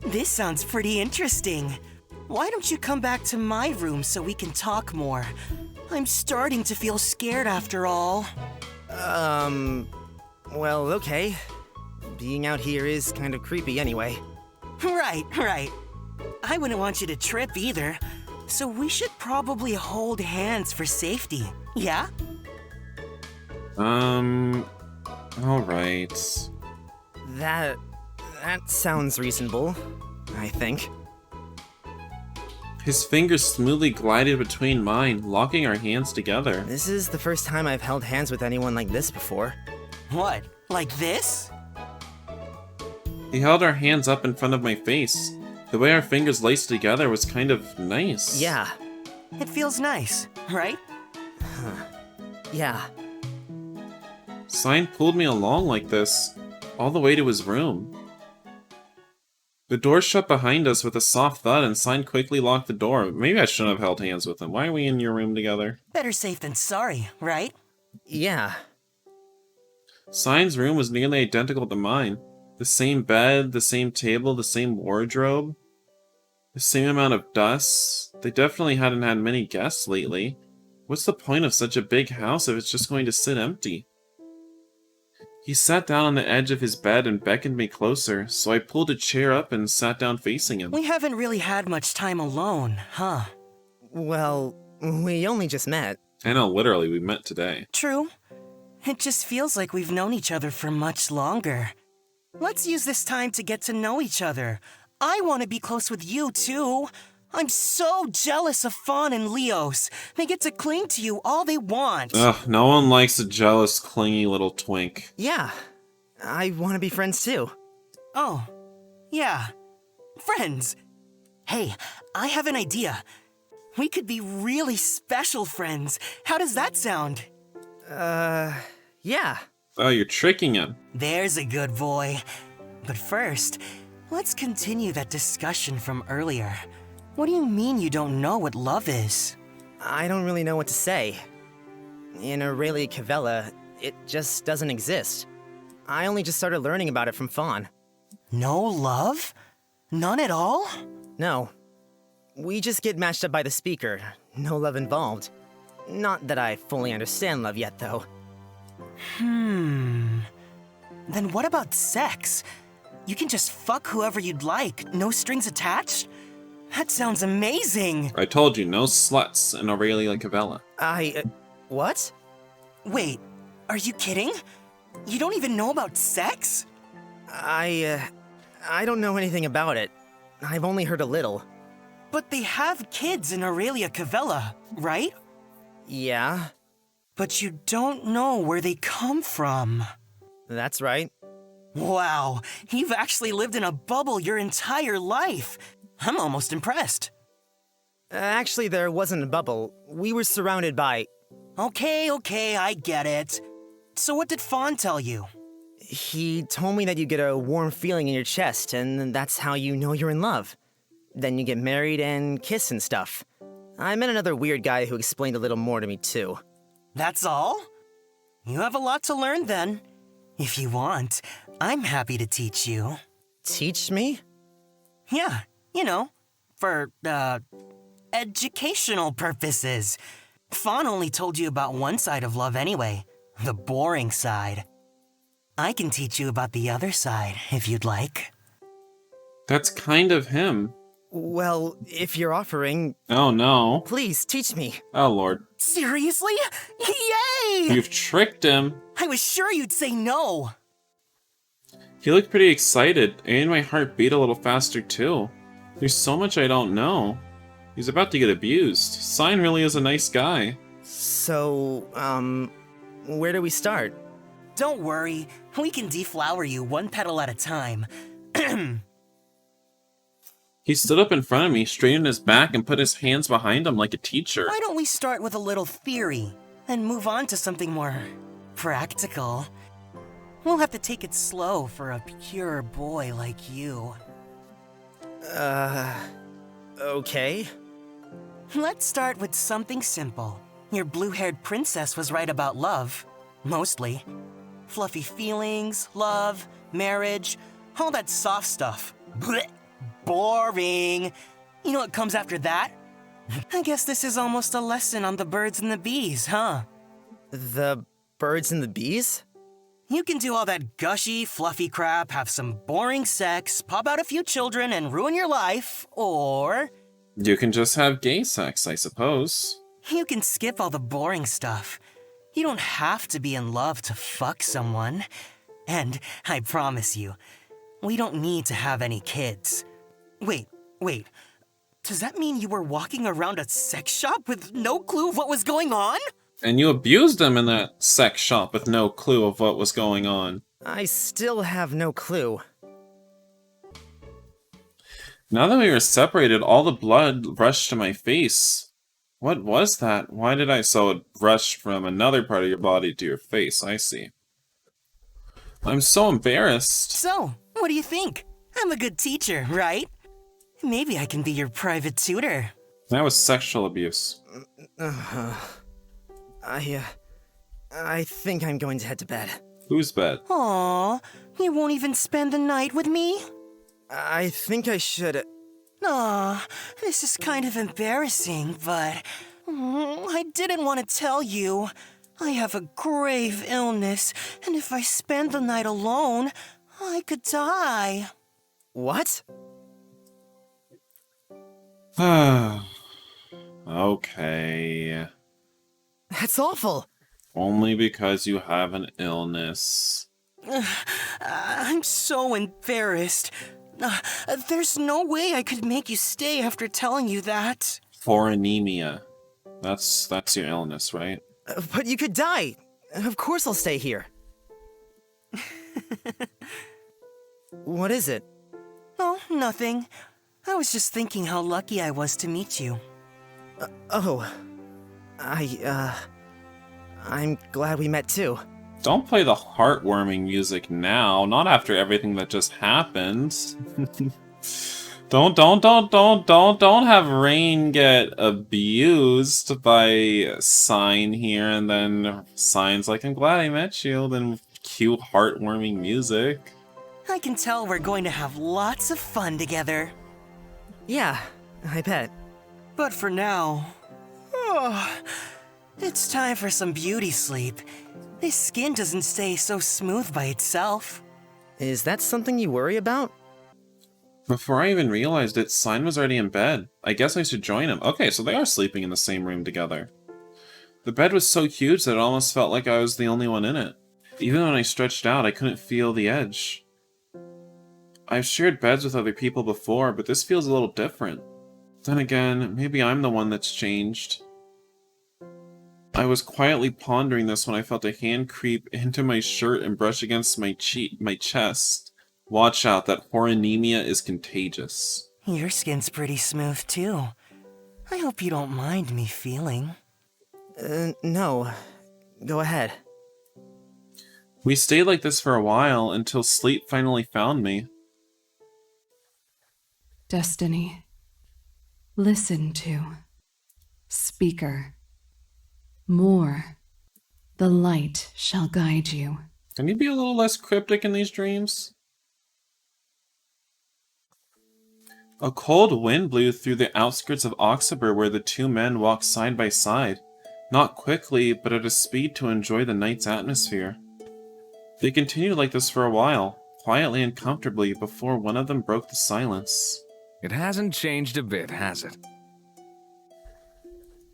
Speaker 2: This sounds pretty interesting. Why don't you come back to my room so we can talk more? I'm starting to feel scared after all.
Speaker 3: Well, okay. Being out here is kind of creepy anyway.
Speaker 2: Right. I wouldn't want you to trip either, so we should probably hold hands for safety, yeah?
Speaker 1: Alright.
Speaker 3: That sounds reasonable, I think.
Speaker 1: His fingers smoothly glided between mine, locking our hands together.
Speaker 3: This is the first time I've held hands with anyone like this before.
Speaker 2: What, like this?
Speaker 1: He held our hands up in front of my face. The way our fingers laced together was kind of nice.
Speaker 3: Yeah,
Speaker 2: It feels nice, right?
Speaker 3: yeah.
Speaker 1: Sign pulled me along like this, all the way to his room. The door shut behind us with a soft thud, and Sign quickly locked the door. Maybe I shouldn't have held hands with him. Why are we in your room together?
Speaker 2: Better safe than sorry, right?
Speaker 3: Yeah.
Speaker 1: Sign's room was nearly identical to mine. The same bed, the same table, the same wardrobe. The same amount of dust. They definitely hadn't had many guests lately. What's the point of such a big house if it's just going to sit empty? He sat down on the edge of his bed and beckoned me closer, so I pulled a chair up and sat down facing him.
Speaker 2: We haven't really had much time alone, huh?
Speaker 3: Well, we only just met.
Speaker 1: I know, literally, we met today.
Speaker 2: True. It just feels like we've known each other for much longer. Let's use this time to get to know each other. I want to be close with you, too. I'm so jealous of Fawn and Leos. They get to cling to you all they want.
Speaker 1: Ugh, no one likes a jealous, clingy little twink.
Speaker 3: Yeah. I want to be friends too.
Speaker 2: Oh, yeah. Friends. Hey, I have an idea. We could be really special friends. How does that sound?
Speaker 3: Yeah.
Speaker 1: Oh, you're tricking him.
Speaker 2: There's a good boy. But first, let's continue that discussion from earlier. What do you mean you don't know what love is?
Speaker 3: I don't really know what to say. In Aurelia Cavella, it just doesn't exist. I only just started learning about it from Fawn.
Speaker 2: No love? None at all?
Speaker 3: No. We just get matched up by the speaker. No love involved. Not that I fully understand love yet, though.
Speaker 2: Then what about sex? You can just fuck whoever you'd like, no strings attached? That sounds amazing!
Speaker 1: I told you, no sluts in Aurelia Cavella.
Speaker 3: What?
Speaker 2: Wait, are you kidding? You don't even know about sex?
Speaker 3: I don't know anything about it. I've only heard a little.
Speaker 2: But they have kids in Aurelia Cavella, right?
Speaker 3: Yeah,
Speaker 2: But you don't know where they come from.
Speaker 3: that's right.
Speaker 2: Wow, you've actually lived in a bubble your entire life. I'm almost impressed.
Speaker 3: Actually, there wasn't a bubble. We were surrounded by...
Speaker 2: Okay, I get it. So what did Fawn tell you?
Speaker 3: He told me that you get a warm feeling in your chest, and that's how you know you're in love. Then you get married and kiss and stuff. I met another weird guy who explained a little more to me, too.
Speaker 2: That's all? You have a lot to learn then. If you want, I'm happy to teach you.
Speaker 3: Teach me?
Speaker 2: Yeah, you know, for, educational purposes. Fawn only told you about one side of love anyway, the boring side. I can teach you about the other side, if you'd like.
Speaker 1: That's kind of him.
Speaker 3: Well, if you're offering,
Speaker 1: Oh no.
Speaker 3: please teach me.
Speaker 1: Oh lord.
Speaker 2: Seriously? Yay!
Speaker 1: You've tricked him.
Speaker 2: I was sure you'd say no.
Speaker 1: He looked pretty excited, and my heart beat a little faster too. There's so much I don't know. He's about to get abused. Sign really is a nice guy.
Speaker 3: So, where do we start?
Speaker 2: Don't worry, we can deflower you one petal at a time.
Speaker 1: He stood up in front of me, straightened his back, and put his hands behind him like a teacher.
Speaker 2: Why don't we start with a little theory, and move on to something more practical? We'll have to take it slow for a pure boy like you.
Speaker 3: Okay.
Speaker 2: Let's start with something simple. Your blue-haired princess was right about love. Mostly. Fluffy feelings, love, marriage, all that soft stuff. Blech. Boring. You know what comes after that? I guess this is almost a lesson on the birds and the bees, huh?
Speaker 3: The birds and the bees?
Speaker 2: You can do all that gushy, fluffy crap, have some boring sex, pop out a few children, and ruin your life, or
Speaker 1: You can just have gay sex, I suppose.
Speaker 2: you can skip all the boring stuff. You don't have to be in love to fuck someone. And I promise you, we don't need to have any kids. Wait. Does that mean you were walking around a sex shop with no clue of what was going on?
Speaker 1: And you abused him in that sex shop with no clue of what was going on.
Speaker 3: I still have no clue.
Speaker 1: Now that we were separated, all the blood rushed to my face. What was that? Why did I so it rushed from another part of your body to your face? I see. I'm so embarrassed.
Speaker 2: So, what do you think? I'm a good teacher, right? Maybe I can be your private tutor.
Speaker 1: That was sexual abuse.
Speaker 3: I think I'm going to head to bed.
Speaker 1: Whose bed?
Speaker 2: Aww, you won't even spend the night with me?
Speaker 3: I think I should.
Speaker 2: Aw, this is kind of embarrassing, but I didn't want to tell you. I have a grave illness, and if I spend the night alone, I could die.
Speaker 3: What?
Speaker 1: Okay.
Speaker 3: That's awful.
Speaker 1: Only because you have an illness.
Speaker 2: I'm so embarrassed. There's no way I could make you stay after telling you that.
Speaker 1: For anemia. That's your illness, right?
Speaker 3: But you could die. Of course I'll stay here. What is it?
Speaker 2: Oh, nothing. I was just thinking how lucky I was to meet you.
Speaker 3: I'm glad we met too.
Speaker 1: Don't play the heartwarming music now, not after everything that just happened. Don't have Rain get abused by Sign here, and then Sign's like, I'm glad I met you, then cue heartwarming music.
Speaker 2: I can tell we're going to have lots of fun together.
Speaker 3: Yeah, I bet.
Speaker 2: But for now, it's time for some beauty sleep. This skin doesn't stay so smooth by itself.
Speaker 3: Is that something you worry about?
Speaker 1: Before I even realized it, Sign was already in bed. I guess I should join him. Okay, so they are sleeping in the same room together. The bed was so huge that it almost felt like I was the only one in it. Even when I stretched out, I couldn't feel the edge. I've shared beds with other people before, but this feels a little different. Then again, maybe I'm the one that's changed. I was quietly pondering this when I felt a hand creep into my shirt and brush against my chest. Watch out, that horonemia is contagious.
Speaker 2: Your skin's pretty smooth too. I hope you don't mind me feeling.
Speaker 3: No. Go ahead.
Speaker 1: We stayed like this for a while until sleep finally found me.
Speaker 7: Destiny. Listen to. Speaker. More. The light shall guide you.
Speaker 1: Can you be a little less cryptic in these dreams? A cold wind blew through the outskirts of Oxaber where the two men walked side by side, not quickly, but at a speed to enjoy the night's atmosphere. They continued like this for a while, quietly and comfortably, before one of them broke the silence.
Speaker 8: It hasn't changed a bit, has it?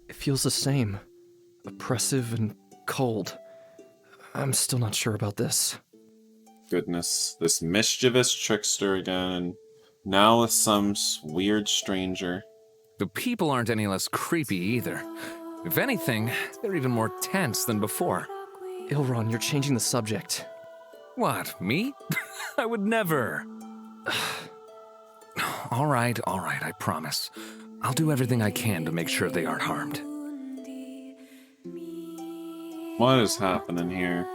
Speaker 9: It feels the same. Oppressive and cold. I'm still not sure about this.
Speaker 1: Goodness, this mischievous trickster again, and now with some weird stranger.
Speaker 8: The people aren't any less creepy either. If anything, they're even more tense than before.
Speaker 9: Ilron, you're changing the subject.
Speaker 8: What, me? I would never. All right, I promise. I'll do everything I can to make sure they aren't harmed.
Speaker 1: What is happening here?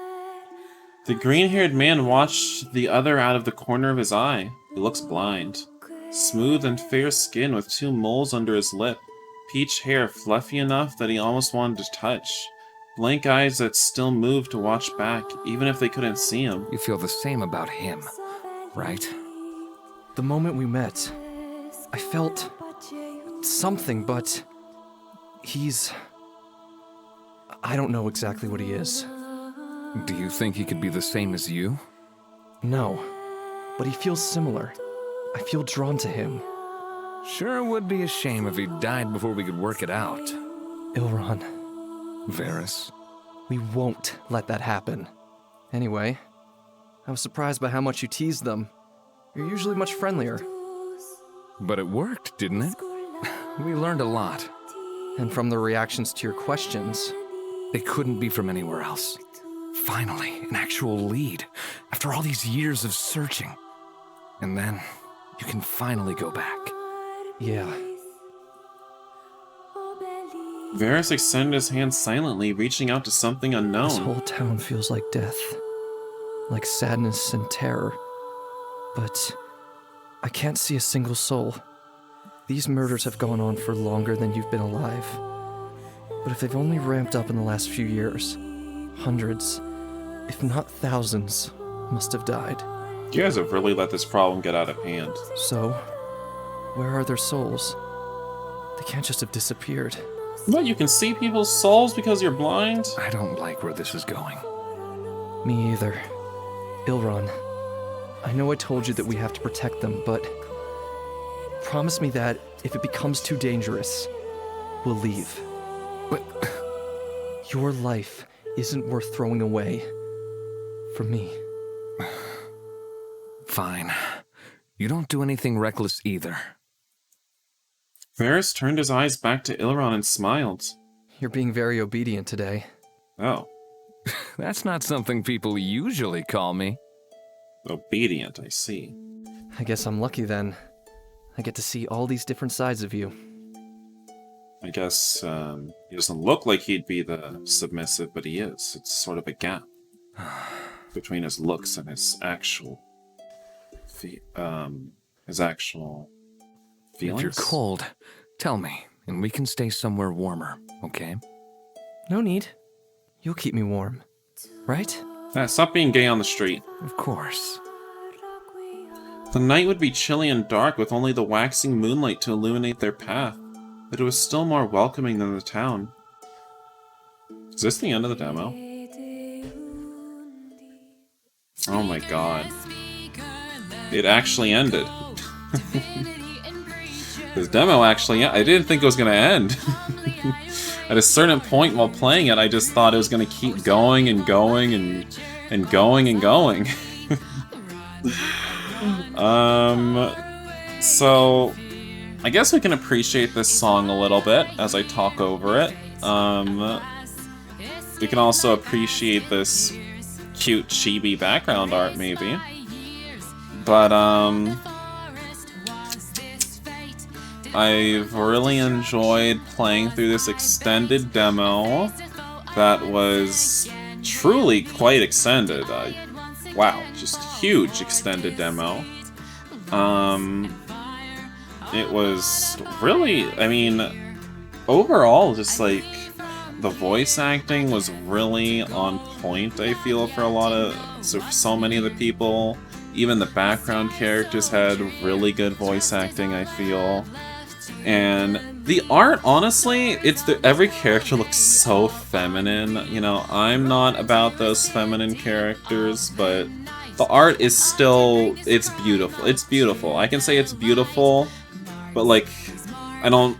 Speaker 1: The green-haired man watched the other out of the corner of his eye. He looks blind. Smooth and fair skin with two moles under his lip. Peach hair fluffy enough that he almost wanted to touch. Blank eyes that still moved to watch back, even if they couldn't see him.
Speaker 8: You feel the same about him, right?
Speaker 9: The moment we met, I felt something, but I don't know exactly what he is.
Speaker 8: Do you think he could be the same as you?
Speaker 9: No, but he feels similar. I feel drawn to him.
Speaker 8: Sure would be a shame if he died before we could work it out.
Speaker 9: Ilron,
Speaker 8: Varys.
Speaker 9: we won't let that happen. Anyway, I was surprised by how much you teased them. You're usually much friendlier.
Speaker 8: But it worked, didn't it? We learned a lot.
Speaker 9: And from the reactions to your questions,
Speaker 8: They couldn't be from anywhere else. Finally, an actual lead, after all these years of searching. And then, you can finally go back.
Speaker 9: yeah,
Speaker 1: Varys extended his hand silently, reaching out to something
Speaker 9: this
Speaker 1: unknown.
Speaker 9: whole town feels like death. Like sadness and terror. But I can't see a single soul. These murders have gone on for longer than you've been alive. But if they've only ramped up in the last few years, hundreds, if not thousands, must have died.
Speaker 1: You guys have really let this problem get out of hand.
Speaker 9: So, where are their souls? They can't just have disappeared.
Speaker 1: What, you can see people's souls because you're blind?
Speaker 8: I don't like where this is going.
Speaker 9: Me either. Ilron, I know I told you that we have to protect them, but promise me that if it becomes too dangerous, we'll leave.
Speaker 8: But
Speaker 9: Your life isn't worth throwing away. For me.
Speaker 8: fine. You don't do anything reckless either.
Speaker 1: Varys turned his eyes back to Ilron and smiled.
Speaker 9: You're being very obedient today.
Speaker 1: Oh,
Speaker 8: That's not something people usually call me.
Speaker 1: obedient, I see.
Speaker 9: I guess I'm lucky then. I get to see all these different sides of you.
Speaker 1: I guess he doesn't look like he'd be the submissive, but he is. It's sort of a gap between his looks and his actual, feelings.
Speaker 8: If you're cold, tell me, and we can stay somewhere warmer, okay?
Speaker 9: No need. You'll keep me warm. Right?
Speaker 1: Stop being gay on the street.
Speaker 8: Of course.
Speaker 1: The night would be chilly and dark with only the waxing moonlight to illuminate their path, but it was still more welcoming than the town. Is this the end of the demo? Oh my god. It actually ended. This demo actually, I didn't think it was going to end. At a certain point while playing it, I just thought it was going to keep going and going and going and going. So I guess we can appreciate this song a little bit as I talk over it. We can also appreciate this cute chibi background art maybe. But I've really enjoyed playing through this extended demo that was truly quite extended. Wow, just huge extended demo. It was really, I mean, overall, just like the voice acting was really on point, I feel, for a lot of, so many of the people. Even the background characters had really good voice acting, I feel. And the art, honestly, every character looks so feminine. You know, I'm not about those feminine characters, but the art is still, it's beautiful. It's beautiful. I can say it's beautiful, but like, I don't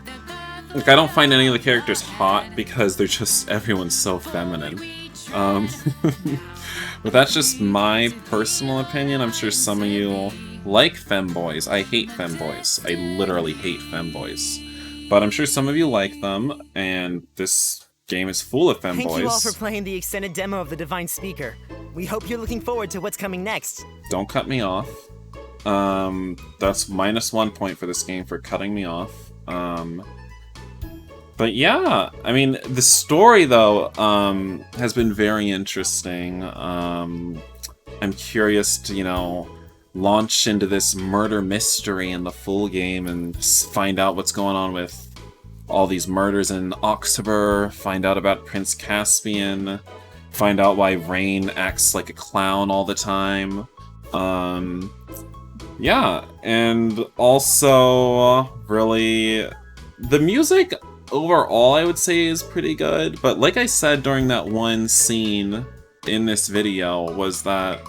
Speaker 1: find any of the characters hot because they're just, everyone's so feminine. But that's just my personal opinion. I'm sure some of you like femboys. I hate femboys. I literally hate femboys. But I'm sure some of you like them, and this game is full of femboys.
Speaker 3: Thank you all for playing the extended demo of the Divine Speaker. We hope you're looking forward to what's coming next.
Speaker 1: Don't cut me off. That's -1 point for this game for cutting me off. But yeah, I mean, the story, though, has been very interesting. I'm curious to, you know, launch into this murder mystery in the full game and find out what's going on with all these murders in Oxford, find out about Prince Caspian, find out why Rain acts like a clown all the time. Yeah, and also, really, the music overall, I would say, is pretty good, but like I said during that one scene in this video was that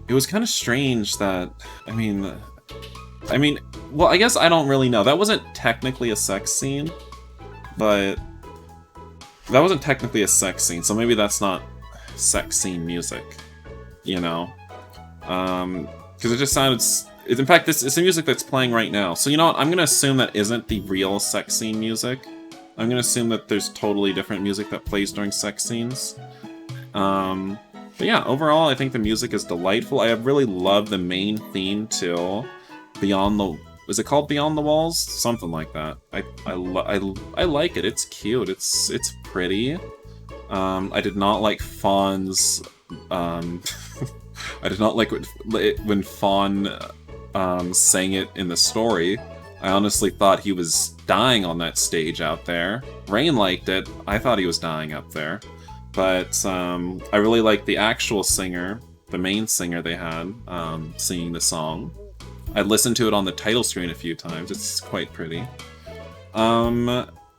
Speaker 1: it was kind of strange that, I mean, well, I guess I don't really know. That wasn't technically a sex scene, but that wasn't technically a sex scene, so maybe that's not sex scene music, you know? Because it just sounded... in fact, it's the music that's playing right now. So you know what? I'm going to assume that isn't the real sex scene music. I'm going to assume that there's totally different music that plays during sex scenes. But yeah, overall, I think the music is delightful. I really love the main theme, too. Beyond the... Is it called Beyond the Walls? Something like that. I like it. It's cute. It's pretty. I did not like Fawn's... I did not like when Fawn sang it in the story. I honestly thought he was dying on that stage out there. Rain liked it. I thought he was dying up there. But I really liked the actual singer, the main singer they had, singing the song. I listened to it on the title screen a few times. It's quite pretty.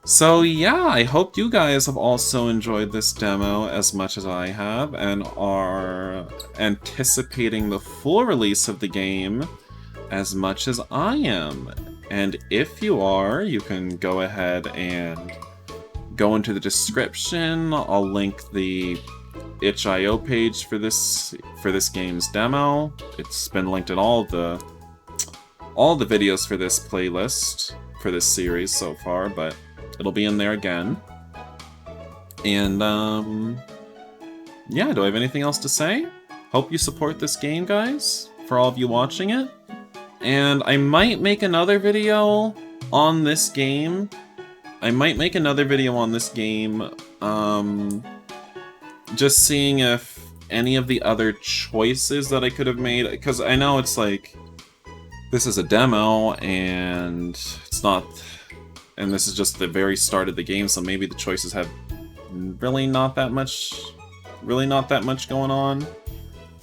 Speaker 1: So yeah, I hope you guys have also enjoyed this demo as much as I have and are anticipating the full release of the game as much as I am. And if you are, you can go ahead and go into the description. I'll link the itch.io page for this game's demo. It's been linked in all the videos for this playlist, for this series so far, but it'll be in there again. And, yeah, do I have anything else to say? Hope you support this game, guys, for all of you watching it. And I might make another video on this game. Just seeing if any of the other choices that I could have made, because I know it's like, this is a demo, and it's not, and this is just the very start of the game, so maybe the choices have really not that much going on.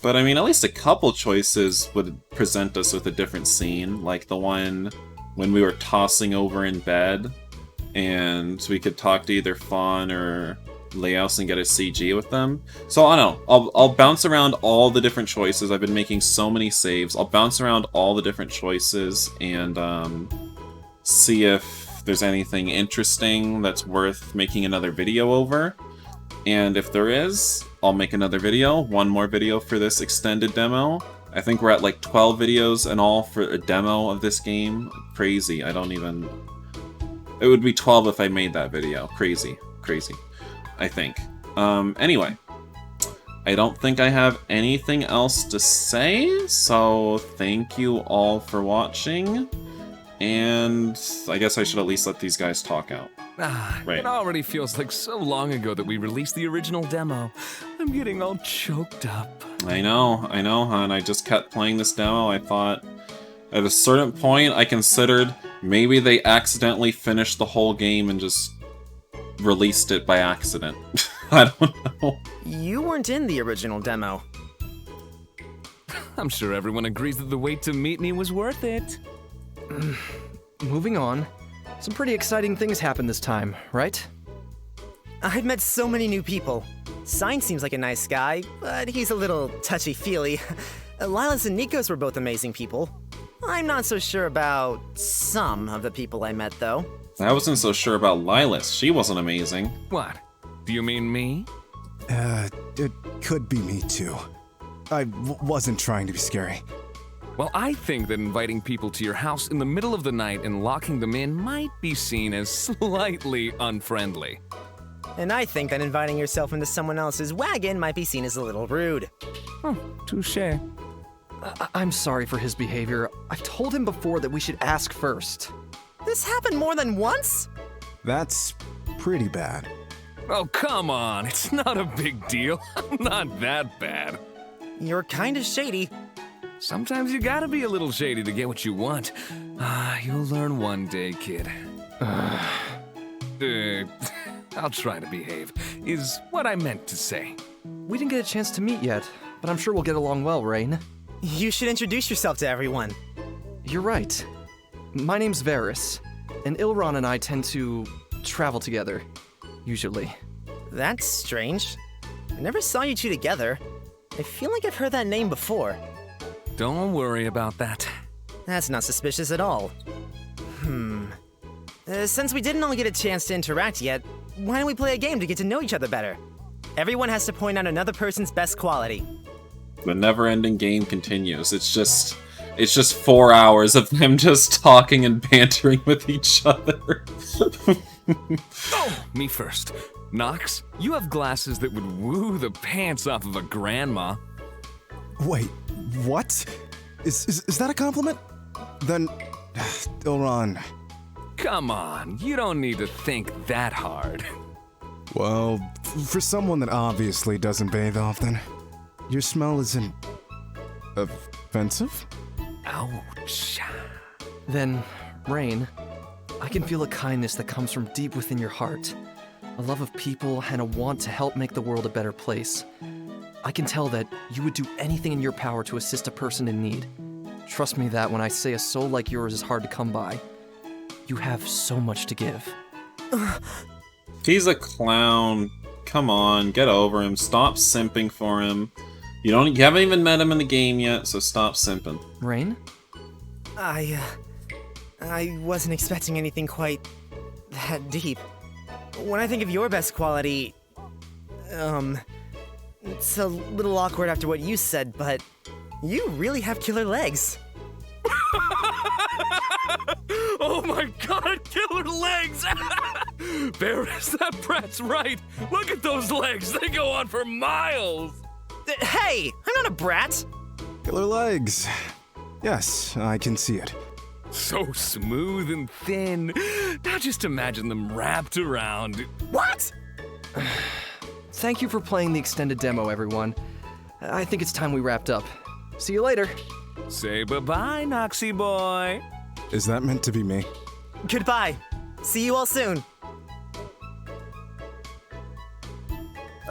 Speaker 1: But I mean, at least a couple choices would present us with a different scene, like the one when we were tossing over in bed, and we could talk to either Fawn or Leos and get a CG with them. So I don't know, I'll bounce around all the different choices. I've been making so many saves. I'll bounce around all the different choices and see if there's anything interesting that's worth making another video over. And if there is, I'll make another video, one more video for this extended demo. I think we're at like 12 videos in all for a demo of this game. Crazy, I don't even... It would be 12 if I made that video. Crazy, I think. Anyway, I don't think I have anything else to say, so thank you all for watching. And I guess I should at least let these guys talk out. Right.
Speaker 8: It already feels like so long ago that we released the original demo. I'm getting all choked up.
Speaker 1: I know, hon. I just kept playing this demo. I thought, at a certain point, I considered maybe they accidentally finished the whole game and just released it by accident. I don't know.
Speaker 3: You weren't in the original demo.
Speaker 8: I'm sure everyone agrees that the wait to meet me was worth it.
Speaker 9: Moving on. Some pretty exciting things happened this time, right?
Speaker 3: I've met so many new people. Sign seems like a nice guy, but he's a little touchy-feely. Lilas and Nikos were both amazing people. I'm not so sure about some of the people I met, though.
Speaker 1: I wasn't so sure about Lilas. She wasn't amazing.
Speaker 8: What? Do you mean me?
Speaker 6: It could be me too. I wasn't trying to be scary.
Speaker 8: Well, I think that inviting people to your house in the middle of the night and locking them in might be seen as slightly unfriendly.
Speaker 3: And I think that inviting yourself into someone else's wagon might be seen as a little rude.
Speaker 8: Oh, touché.
Speaker 9: I'm sorry for his behavior. I've told him before that we should ask first.
Speaker 3: This happened more than once?
Speaker 6: That's pretty bad.
Speaker 8: Oh, come on. It's not a big deal. I'm not that bad.
Speaker 3: You're kind of shady.
Speaker 8: Sometimes you gotta be a little shady to get what you want. You'll learn one day, kid. I'll try to behave, is what I meant to say.
Speaker 9: We didn't get a chance to meet yet, but I'm sure we'll get along well, Rain.
Speaker 3: You should introduce yourself to everyone.
Speaker 9: You're right. My name's Varys, and Ilron and I tend to travel together, usually.
Speaker 3: That's strange. I never saw you two together. I feel like I've heard that name before.
Speaker 8: Don't worry about that.
Speaker 3: That's not suspicious at all. Since we didn't all get a chance to interact yet, why don't we play a game to get to know each other better? Everyone has to point out another person's best quality.
Speaker 1: The never-ending game continues. It's just 4 hours of them just talking and bantering with each other.
Speaker 8: Oh, me first. Nox, you have glasses that would woo the pants off of a grandma.
Speaker 6: Wait, what? Is that a compliment? Then, Ilron.
Speaker 8: Come on, you don't need to think that hard.
Speaker 6: Well, for someone that obviously doesn't bathe often, your smell isn't offensive?
Speaker 8: Ouch.
Speaker 9: Then, Rain, I can feel a kindness that comes from deep within your heart. A love of people and a want to help make the world a better place. I can tell that you would do anything in your power to assist a person in need. Trust me that when I say a soul like yours is hard to come by. You have so much to give.
Speaker 1: He's a clown. Come on, get over him. Stop simping for him. You haven't even met him in the game yet, so stop simping.
Speaker 9: Rain?
Speaker 3: I wasn't expecting anything quite that deep. When I think of your best quality, it's a little awkward after what you said, but you really have killer legs.
Speaker 8: Oh my god, killer legs! Barris, that brat's right. Look at those legs. They go on for miles.
Speaker 3: Hey, I'm not a brat.
Speaker 6: Killer legs. Yes, I can see it.
Speaker 8: So smooth and thin. Now just imagine them wrapped around.
Speaker 3: What?
Speaker 9: Thank you for playing the extended demo, everyone. I think it's time we wrapped up. See you later.
Speaker 8: Say bye-bye, Noxy boy.
Speaker 6: Is that meant to be me?
Speaker 3: Goodbye. See you all soon.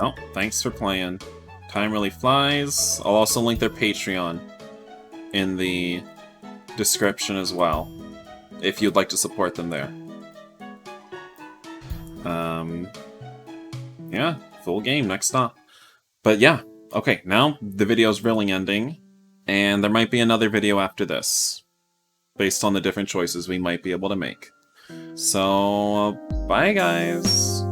Speaker 1: Oh, thanks for playing. Time really flies. I'll also link their Patreon in the description as well, if you'd like to support them there. Yeah, full game next stop. But yeah, okay, now the video's really ending, and there might be another video after this, based on the different choices we might be able to make. So, bye guys!